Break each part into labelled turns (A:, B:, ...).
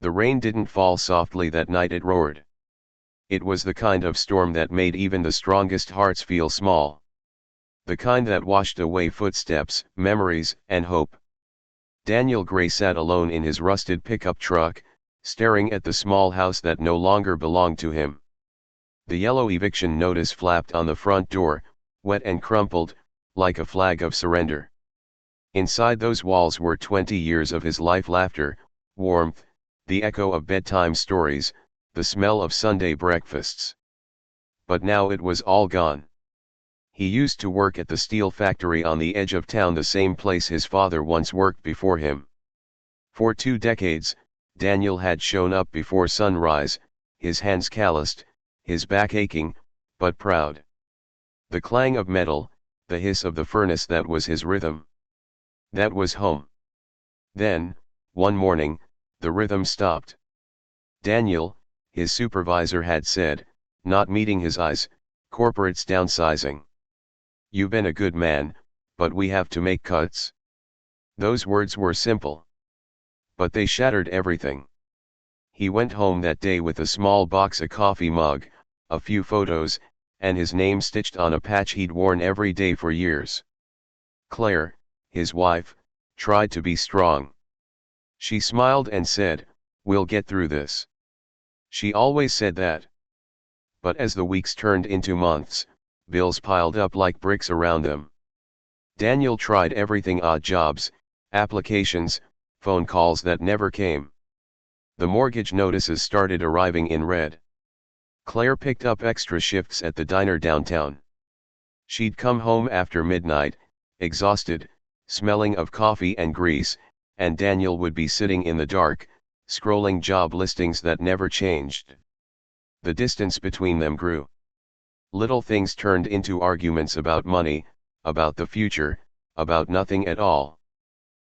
A: The rain didn't fall softly that night, it roared. It was the kind of storm that made even the strongest hearts feel small. The kind that washed away footsteps, memories, and hope. Daniel Gray sat alone in his rusted pickup truck, staring at the small house that no longer belonged to him. The yellow eviction notice flapped on the front door, wet and crumpled, like a flag of surrender. Inside those walls were 20 years of his life: laughter, warmth, the echo of bedtime stories, the smell of Sunday breakfasts. But now it was all gone. He used to work at the steel factory on the edge of town, the same place his father once worked before him. For 2 decades, Daniel had shown up before sunrise, his hands calloused, his back aching, but proud. The clang of metal, the hiss of the furnace, that was his rhythm. That was home. Then, one morning, the rhythm stopped. Daniel, his supervisor had said, not meeting his eyes, "Corporate's downsizing. You've been a good man, but we have to make cuts." Those words were simple. But they shattered everything. He went home that day with a small box, a coffee mug, a few photos, and his name stitched on a patch he'd worn every day for years. Claire, his wife, tried to be strong. She smiled and said, "We'll get through this." She always said that. But as the weeks turned into months, bills piled up like bricks around them. Daniel tried everything: odd jobs, applications, phone calls that never came. The mortgage notices started arriving in red. Claire picked up extra shifts at the diner downtown. She'd come home after midnight, exhausted, smelling of coffee and grease, and Daniel would be sitting in the dark, scrolling job listings that never changed. The distance between them grew. Little things turned into arguments about money, about the future, about nothing at all.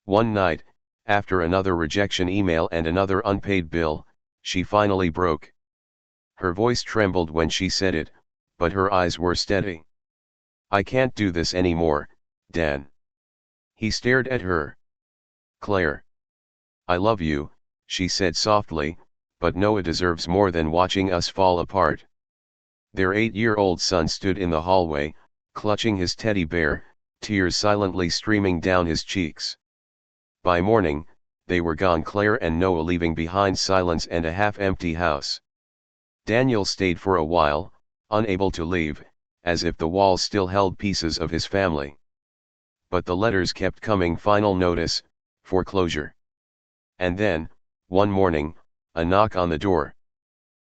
A: One night, after another rejection email and another unpaid bill, she finally broke. Her voice trembled when she said it, but her eyes were steady. "I can't do this anymore, Dan." He stared at her. "Claire. I love you," she said softly, "but Noah deserves more than watching us fall apart." Their 8-year-old son stood in the hallway, clutching his teddy bear, tears silently streaming down his cheeks. By morning, they were gone, Claire and Noah leaving behind silence and a half-empty house. Daniel stayed for a while, unable to leave, as if the walls still held pieces of his family. But the letters kept coming: final notice, foreclosure. And then, one morning, a knock on the door.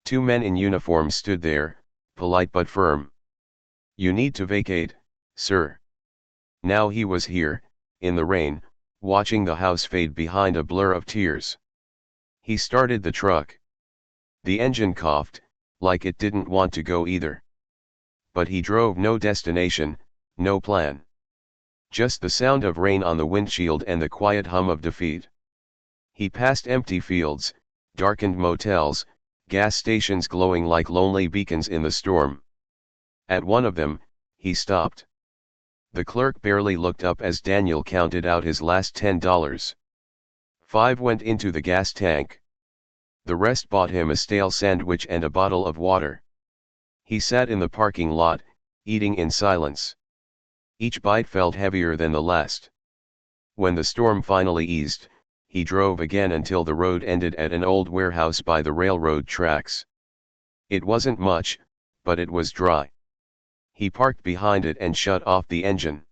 A: 2 men in uniform stood there, polite but firm. "You need to vacate, sir." Now he was here, in the rain, watching the house fade behind a blur of tears. He started the truck. The engine coughed, like it didn't want to go either. But he drove: no destination, no plan. Just the sound of rain on the windshield and the quiet hum of defeat. He passed empty fields, darkened motels, gas stations glowing like lonely beacons in the storm. At one of them, he stopped. The clerk barely looked up as Daniel counted out his last $10. 5 went into the gas tank. The rest bought him a stale sandwich and a bottle of water. He sat in the parking lot, eating in silence. Each bite felt heavier than the last. When the storm finally eased, he drove again until the road ended at an old warehouse by the railroad tracks. It wasn't much, but it was dry. He parked behind it and shut off the engine.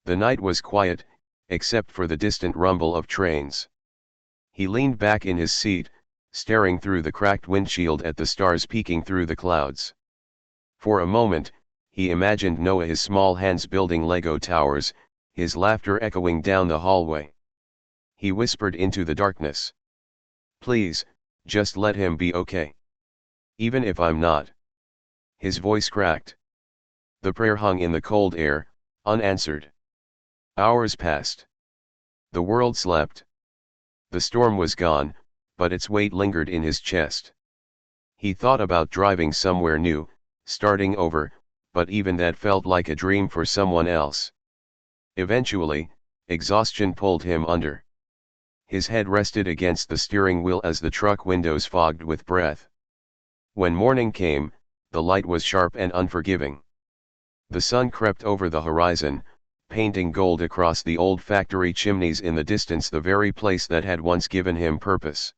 A: The night was quiet, except for the distant rumble of trains. He leaned back in his seat, staring through the cracked windshield at the stars peeking through the clouds. For a moment, he imagined Noah, his small hands building Lego towers, his laughter echoing down the hallway. He whispered into the darkness, "Please, just let him be okay. Even if I'm not." His voice cracked. The prayer hung in the cold air, unanswered. Hours passed. The world slept. The storm was gone, but its weight lingered in his chest. He thought about driving somewhere new, starting over, but even that felt like a dream for someone else. Eventually, exhaustion pulled him under. His head rested against the steering wheel as the truck windows fogged with breath. When morning came, the light was sharp and unforgiving. The sun crept over the horizon, painting gold across the old factory chimneys in the distance, the very place that had once given him purpose.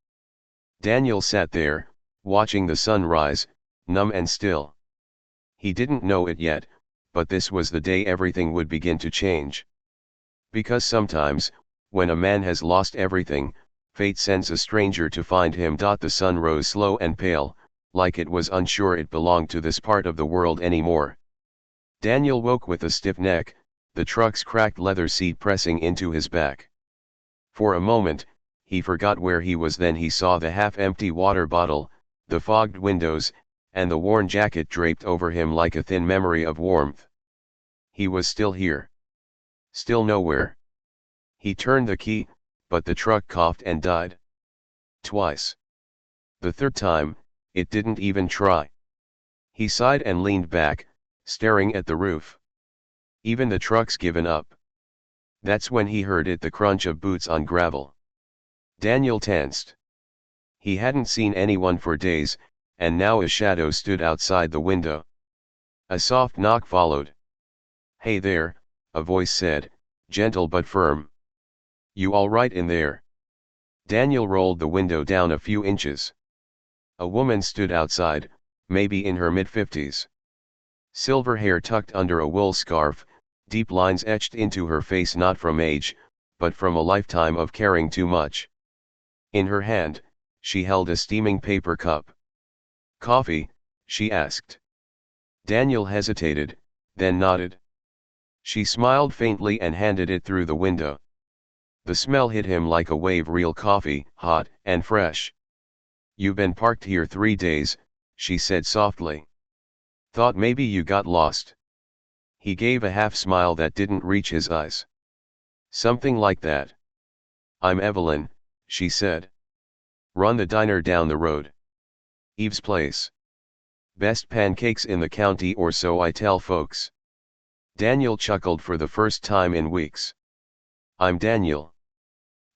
A: Daniel sat there, watching the sun rise, numb and still. He didn't know it yet, but this was the day everything would begin to change. Because sometimes, when a man has lost everything, fate sends a stranger to find him. The sun rose slow and pale, like it was unsure it belonged to this part of the world anymore. Daniel woke with a stiff neck, the truck's cracked leather seat pressing into his back. For a moment, he forgot where he was. Then he saw the half-empty water bottle, the fogged windows, and the worn jacket draped over him like a thin memory of warmth. He was still here. Still nowhere. He turned the key, but the truck coughed and died. Twice. The third time, it didn't even try. He sighed and leaned back, staring at the roof. Even the truck's given up. That's when he heard it, the crunch of boots on gravel. Daniel tensed. He hadn't seen anyone for days, and now a shadow stood outside the window. A soft knock followed. "Hey there," a voice said, gentle but firm. "You all right in there?" Daniel rolled the window down a few inches. A woman stood outside, maybe in her mid-50s. Silver hair tucked under a wool scarf, deep lines etched into her face, not from age, but from a lifetime of caring too much. In her hand, she held a steaming paper cup. "Coffee?" she asked. Daniel hesitated, then nodded. She smiled faintly and handed it through the window. The smell hit him like a wave. Real coffee, hot and fresh. "You've been parked here 3 days, she said softly. "Thought maybe you got lost." He gave a half smile that didn't reach his eyes. "Something like that." "I'm Evelyn," she said. "Run the diner down the road. Eve's place. Best pancakes in the county, or so I tell folks." Daniel chuckled for the first time in weeks. "I'm Daniel."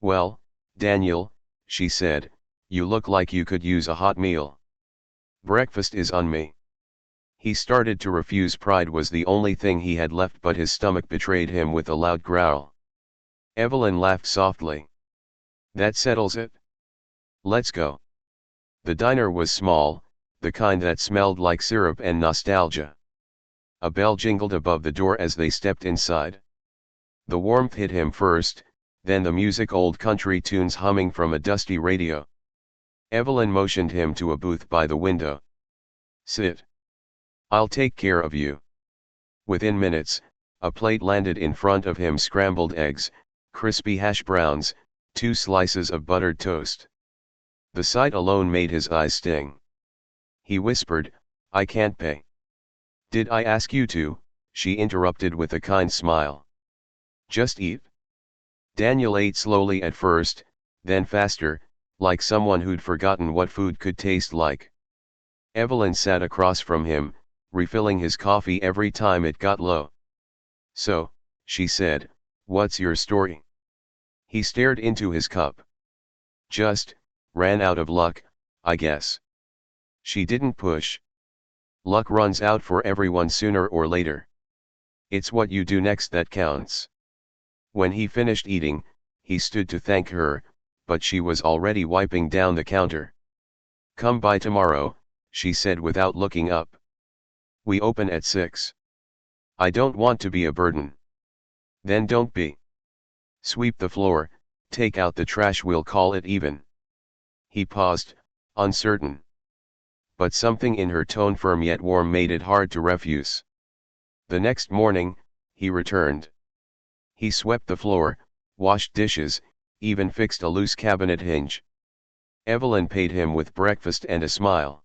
A: "Well, Daniel," she said, "you look like you could use a hot meal. Breakfast is on me." He started to refuse. Pride was the only thing he had left, but his stomach betrayed him with a loud growl. Evelyn laughed softly. "That settles it. Let's go." The diner was small, the kind that smelled like syrup and nostalgia. A bell jingled above the door as they stepped inside. The warmth hit him first, then the music, old country tunes humming from a dusty radio. Evelyn motioned him to a booth by the window. "Sit. I'll take care of you." Within minutes, a plate landed in front of him: scrambled eggs, crispy hash browns, 2 slices of buttered toast. The sight alone made his eyes sting. He whispered, "I can't pay." "Did I ask you to?" she interrupted with a kind smile. "Just eat." Daniel ate slowly at first, then faster, like someone who'd forgotten what food could taste like. Evelyn sat across from him, refilling his coffee every time it got low. "So," she said, "what's your story?" He stared into his cup. "Just, ran out of luck, I guess." She didn't push. "Luck runs out for everyone sooner or later. It's what you do next that counts." When he finished eating, he stood to thank her, but she was already wiping down the counter. "Come by tomorrow," she said without looking up. "We open at 6. I don't want to be a burden." "Then don't be. Sweep the floor, take out the trash, we'll call it even." He paused, uncertain. But something in her tone, firm yet warm, made it hard to refuse. The next morning, he returned. He swept the floor, washed dishes, even fixed a loose cabinet hinge. Evelyn paid him with breakfast and a smile.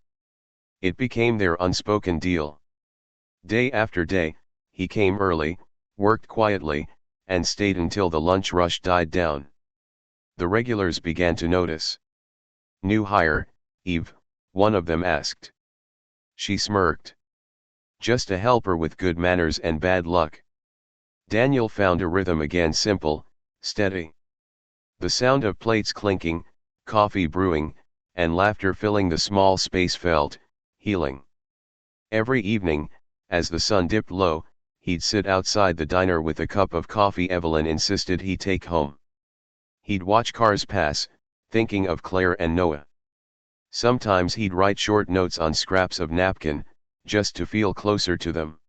A: It became their unspoken deal. Day after day, he came early, worked quietly, and stayed until the lunch rush died down. The regulars began to notice. "New hire, Eve?" one of them asked. She smirked. "Just a helper with good manners and bad luck." Daniel found a rhythm again: simple, steady. The sound of plates clinking, coffee brewing, and laughter filling the small space felt healing. Every evening, as the sun dipped low, he'd sit outside the diner with a cup of coffee Evelyn insisted he take home. He'd watch cars pass, thinking of Claire and Noah. Sometimes he'd write short notes on scraps of napkin, just to feel closer to them.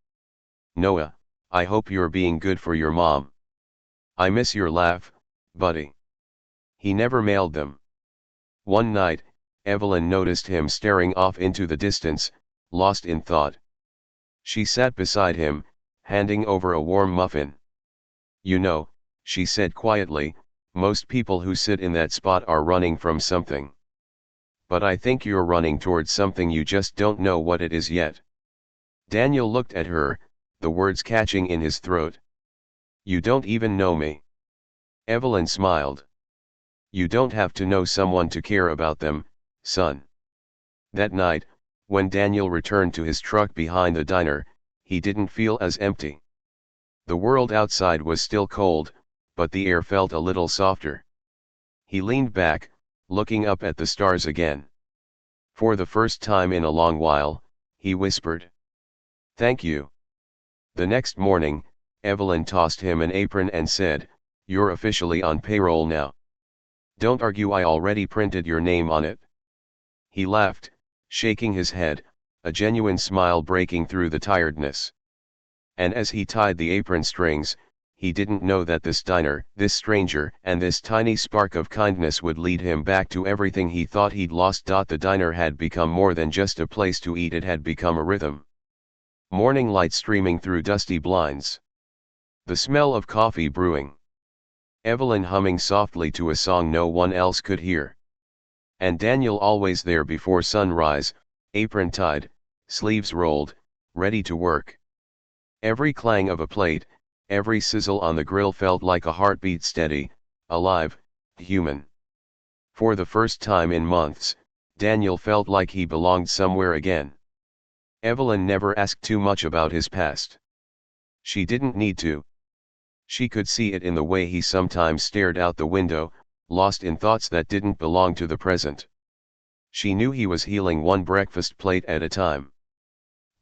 A: Noah, I hope you're being good for your mom. I miss your laugh, buddy. He never mailed them. One night, Evelyn noticed him staring off into the distance, lost in thought. She sat beside him, handing over a warm muffin. You know, she said quietly, most people who sit in that spot are running from something. But I think you're running towards something you just don't know what it is yet. Daniel looked at her, the words catching in his throat. You don't even know me. Evelyn smiled. You don't have to know someone to care about them, son. That night, when Daniel returned to his truck behind the diner, he didn't feel as empty. The world outside was still cold, but the air felt a little softer. He leaned back, looking up at the stars again. For the first time in a long while, he whispered, "Thank you." The next morning, Evelyn tossed him an apron and said, "You're officially on payroll now. Don't argue, I already printed your name on it." He laughed, shaking his head, a genuine smile breaking through the tiredness. And as he tied the apron strings, he didn't know that this diner, this stranger, and this tiny spark of kindness would lead him back to everything he thought he'd lost. The diner had become more than just a place to eat, it had become a rhythm. Morning light streaming through dusty blinds. The smell of coffee brewing. Evelyn humming softly to a song no one else could hear. And Daniel always there before sunrise, apron tied, sleeves rolled, ready to work. Every clang of a plate, every sizzle on the grill felt like a heartbeat, steady, alive, human. For the first time in months, Daniel felt like he belonged somewhere again. Evelyn never asked too much about his past. She didn't need to. She could see it in the way he sometimes stared out the window, lost in thoughts that didn't belong to the present. She knew he was healing one breakfast plate at a time.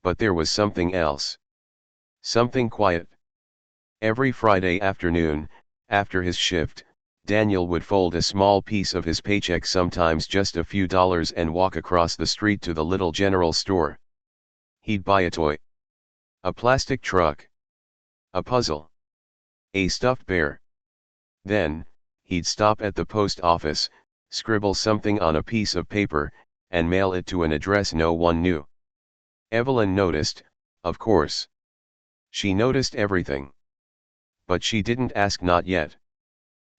A: But there was something else. Something quiet. Every Friday afternoon, after his shift, Daniel would fold a small piece of his paycheck, sometimes just a few dollars, and walk across the street to the little general store. He'd buy a toy. A plastic truck. A puzzle. A stuffed bear. Then, he'd stop at the post office, scribble something on a piece of paper, and mail it to an address no one knew. Evelyn noticed, of course. She noticed everything. But she didn't ask, not yet.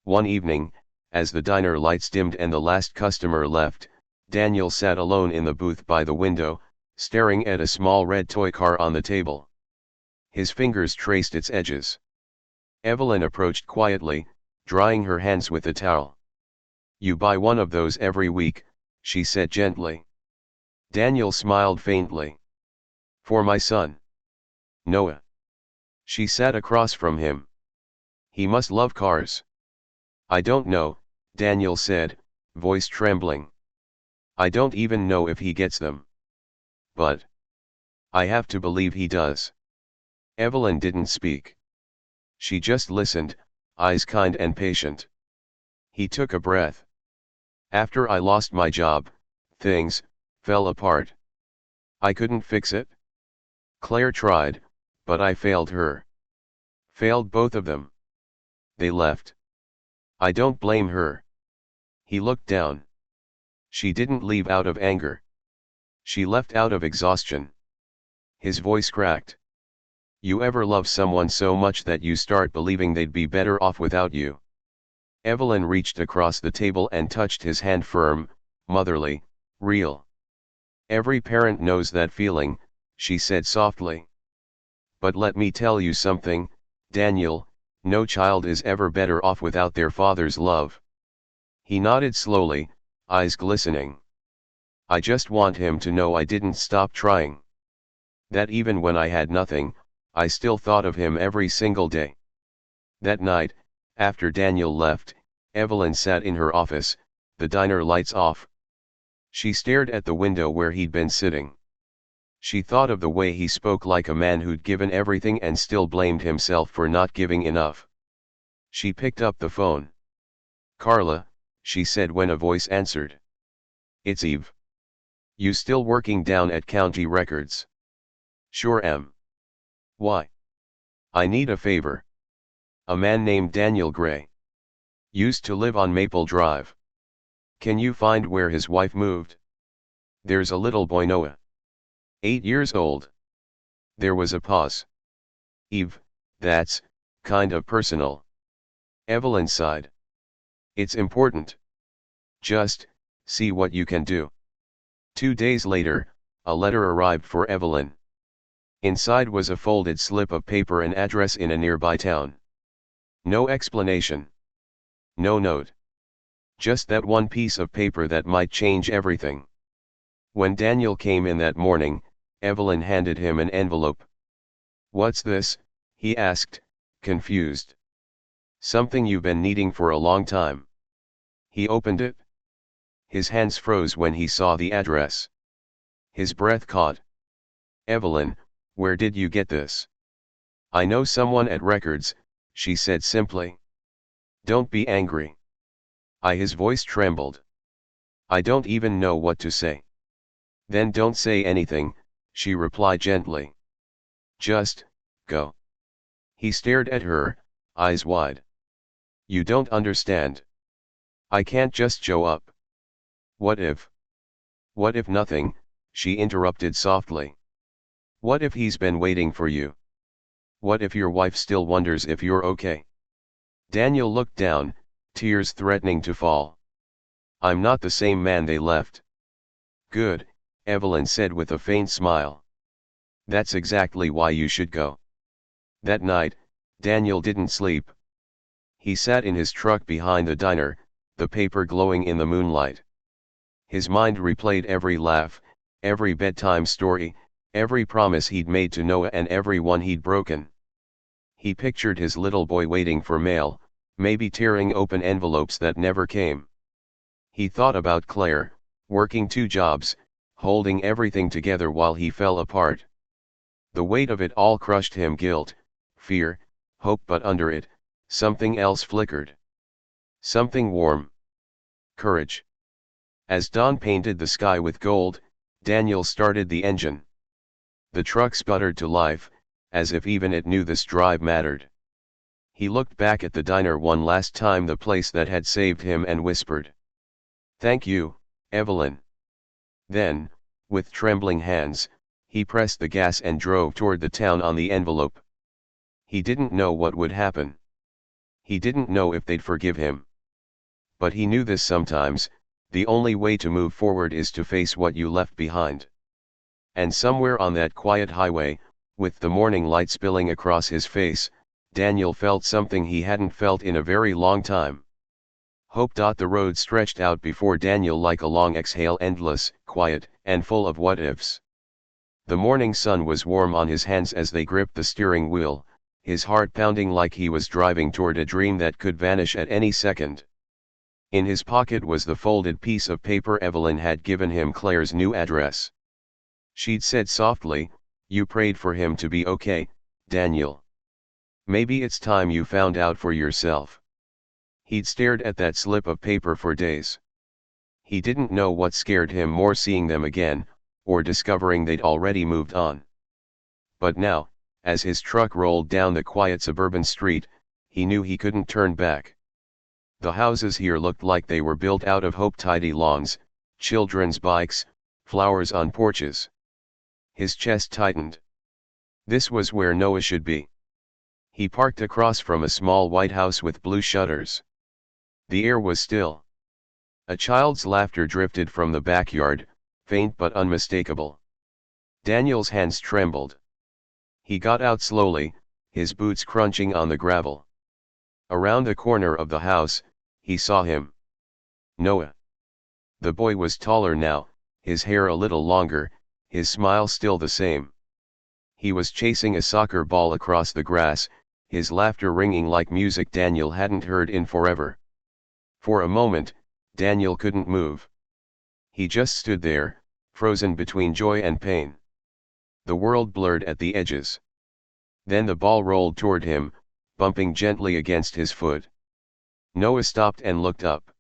A: One evening, as the diner lights dimmed and the last customer left, Daniel sat alone in the booth by the window, staring at a small red toy car on the table. His fingers traced its edges. Evelyn approached quietly, drying her hands with a towel. "You buy one of those every week," she said gently. Daniel smiled faintly. "For my son. Noah." She sat across from him. "He must love cars." "I don't know," Daniel said, voice trembling. "I don't even know if he gets them. But I have to believe he does." Evelyn didn't speak. She just listened, eyes kind and patient. He took a breath. "After I lost my job, things fell apart. I couldn't fix it. Claire tried, but I failed her. Failed both of them. They left. I don't blame her." He looked down. She didn't leave out of anger. She left out of exhaustion. His voice cracked. "You ever love someone so much that you start believing they'd be better off without you?" Evelyn reached across the table and touched his hand, firm, motherly, real. "Every parent knows that feeling," she said softly. "But let me tell you something, Daniel, no child is ever better off without their father's love." He nodded slowly, eyes glistening. "I just want him to know I didn't stop trying. That even when I had nothing, I still thought of him every single day." That night, after Daniel left, Evelyn sat in her office, the diner lights off. She stared at the window where he'd been sitting. She thought of the way he spoke like a man who'd given everything and still blamed himself for not giving enough. She picked up the phone. "Carla," she said when a voice answered. "It's Eve. You still working down at County Records?" "Sure am." "Why?" "I need a favor. A man named Daniel Gray. Used to live on Maple Drive. Can you find where his wife moved? There's a little boy Noah. 8 years old." There was a pause. "Eve, that's kind of personal." Evelyn sighed. "It's important. Just see what you can do." 2 days later, a letter arrived for Evelyn. Inside was a folded slip of paper, an address in a nearby town. No explanation. No note. Just that one piece of paper that might change everything. When Daniel came in that morning, Evelyn handed him an envelope. "What's this?" he asked, confused. "Something you've been needing for a long time." He opened it. His hands froze when he saw the address. His breath caught. "Evelyn, where did you get this?" "I know someone at Records," she said simply. "Don't be angry." His voice trembled. "I don't even know what to say." "Then don't say anything," she replied gently. "Just go." He stared at her, eyes wide. "You don't understand. I can't just show up." "What if?" "What if nothing?" she interrupted softly. "What if he's been waiting for you? What if your wife still wonders if you're okay?" Daniel looked down, tears threatening to fall. "I'm not the same man they left." "Good," Evelyn said with a faint smile. "That's exactly why you should go." That night, Daniel didn't sleep. He sat in his truck behind the diner, the paper glowing in the moonlight. His mind replayed every laugh, every bedtime story, every promise he'd made to Noah and every one he'd broken. He pictured his little boy waiting for mail, maybe tearing open envelopes that never came. He thought about Claire, working 2 jobs, holding everything together while he fell apart. The weight of it all crushed him: guilt, fear, hope, but under it, something else flickered. Something warm. Courage. As dawn painted the sky with gold, Daniel started the engine. The truck sputtered to life, as if even it knew this drive mattered. He looked back at the diner one last time, the place that had saved him, and whispered, "Thank you, Evelyn." Then, with trembling hands, he pressed the gas and drove toward the town on the envelope. He didn't know what would happen. He didn't know if they'd forgive him. But he knew this: sometimes, the only way to move forward is to face what you left behind. And somewhere on that quiet highway, with the morning light spilling across his face, Daniel felt something he hadn't felt in a very long time. Hope. The road stretched out before Daniel like a long exhale, endless, quiet, and full of what-ifs. The morning sun was warm on his hands as they gripped the steering wheel, his heart pounding like he was driving toward a dream that could vanish at any second. In his pocket was the folded piece of paper Evelyn had given him, Claire's new address. She'd said softly, "You prayed for him to be okay, Daniel. Maybe it's time you found out for yourself." He'd stared at that slip of paper for days. He didn't know what scared him more: seeing them again, or discovering they'd already moved on. But now, as his truck rolled down the quiet suburban street, he knew he couldn't turn back. The houses here looked like they were built out of hope: tidy lawns, children's bikes, flowers on porches. His chest tightened. This was where Noah should be. He parked across from a small white house with blue shutters. The air was still. A child's laughter drifted from the backyard, faint but unmistakable. Daniel's hands trembled. He got out slowly, his boots crunching on the gravel. Around the corner of the house, he saw him. Noah. The boy was taller now, his hair a little longer, his smile still the same. He was chasing a soccer ball across the grass, his laughter ringing like music Daniel hadn't heard in forever. For a moment, Daniel couldn't move. He just stood there, frozen between joy and pain. The world blurred at the edges. Then the ball rolled toward him, bumping gently against his foot. Noah stopped and looked up.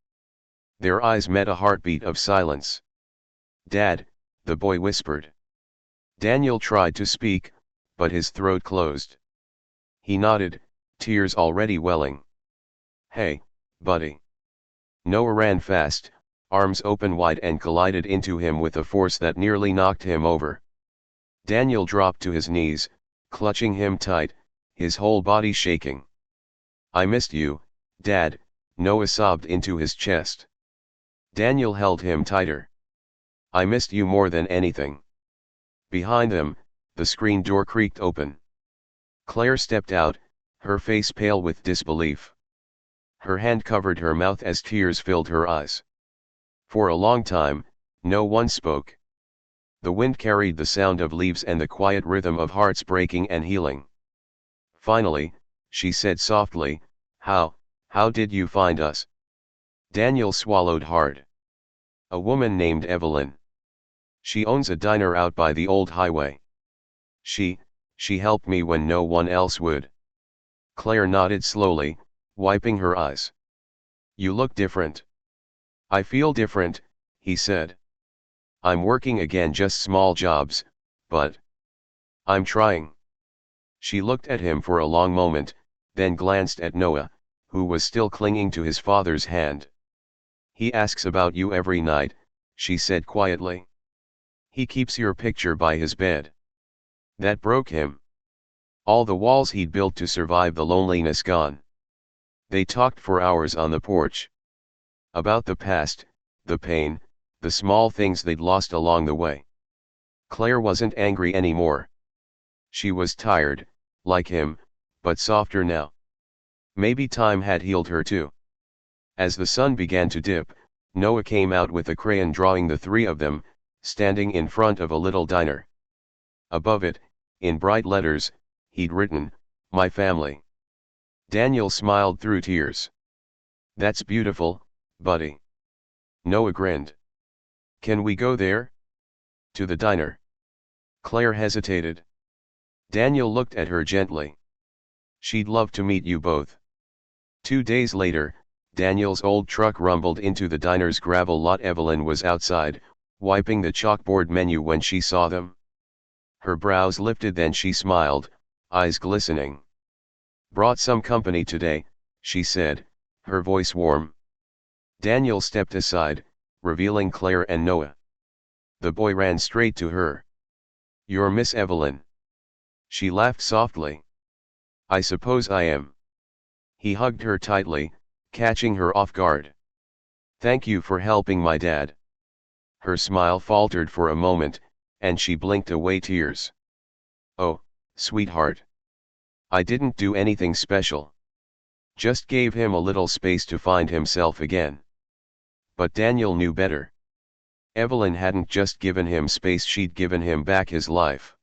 A: Their eyes met a heartbeat of silence. "Dad," the boy whispered. Daniel tried to speak, but his throat closed. He nodded, tears already welling. "Hey, buddy." Noah ran fast, arms open wide, and collided into him with a force that nearly knocked him over. Daniel dropped to his knees, clutching him tight, his whole body shaking. "I missed you, Dad," Noah sobbed into his chest. Daniel held him tighter. "I missed you more than anything." Behind them, the screen door creaked open. Claire stepped out, her face pale with disbelief. Her hand covered her mouth as tears filled her eyes. For a long time, no one spoke. The wind carried the sound of leaves and the quiet rhythm of hearts breaking and healing. Finally, she said softly, How did you find us?" Daniel swallowed hard. "A woman named Evelyn. She owns a diner out by the old highway. She helped me when no one else would." Claire nodded slowly, wiping her eyes. "You look different." "I feel different," he said. "I'm working again, just small jobs, but I'm trying." She looked at him for a long moment, then glanced at Noah, who was still clinging to his father's hand. "He asks about you every night," she said quietly. "He keeps your picture by his bed. That broke him. All the walls he'd built to survive the loneliness gone." They talked for hours on the porch. About the past, the pain, the small things they'd lost along the way. Claire wasn't angry anymore. She was tired, like him, but softer now. Maybe time had healed her too. As the sun began to dip, Noah came out with a crayon, drawing the three of them, standing in front of a little diner. Above it, in bright letters, he'd written, "My family." Daniel smiled through tears. "That's beautiful, buddy." Noah grinned. "Can we go there?" "To the diner?" Claire hesitated. Daniel looked at her gently. "She'd love to meet you both." 2 days later, Daniel's old truck rumbled into the diner's gravel lot. Evelyn was outside, wiping the chalkboard menu when she saw them. Her brows lifted, then she smiled, eyes glistening. "Brought some company today," she said, her voice warm. Daniel stepped aside, revealing Claire and Noah. The boy ran straight to her. "You're Miss Evelyn." She laughed softly. "I suppose I am." He hugged her tightly, catching her off guard. "Thank you for helping my dad." Her smile faltered for a moment, and she blinked away tears. "Oh, sweetheart. I didn't do anything special. Just gave him a little space to find himself again." But Daniel knew better. Evelyn hadn't just given him space, she'd given him back his life.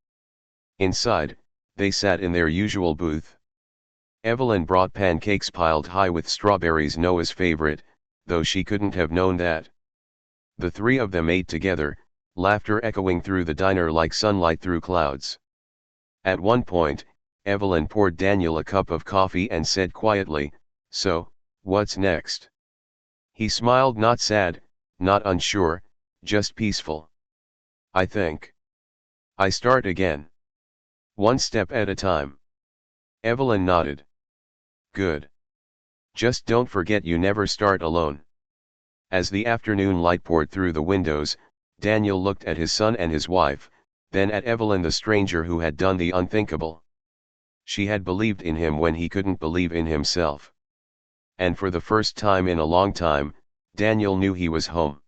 A: Inside, they sat in their usual booth. Evelyn brought pancakes piled high with strawberries, Noah's favorite, though she couldn't have known that. The three of them ate together, laughter echoing through the diner like sunlight through clouds. At one point, Evelyn poured Daniel a cup of coffee and said quietly, "So, what's next?" He smiled, not sad, not unsure, just peaceful. "I think I start again. One step at a time." Evelyn nodded. "Good. Just don't forget you never start alone." As the afternoon light poured through the windows, Daniel looked at his son and his wife, then at Evelyn, the stranger who had done the unthinkable. She had believed in him when he couldn't believe in himself. And for the first time in a long time, Daniel knew he was home.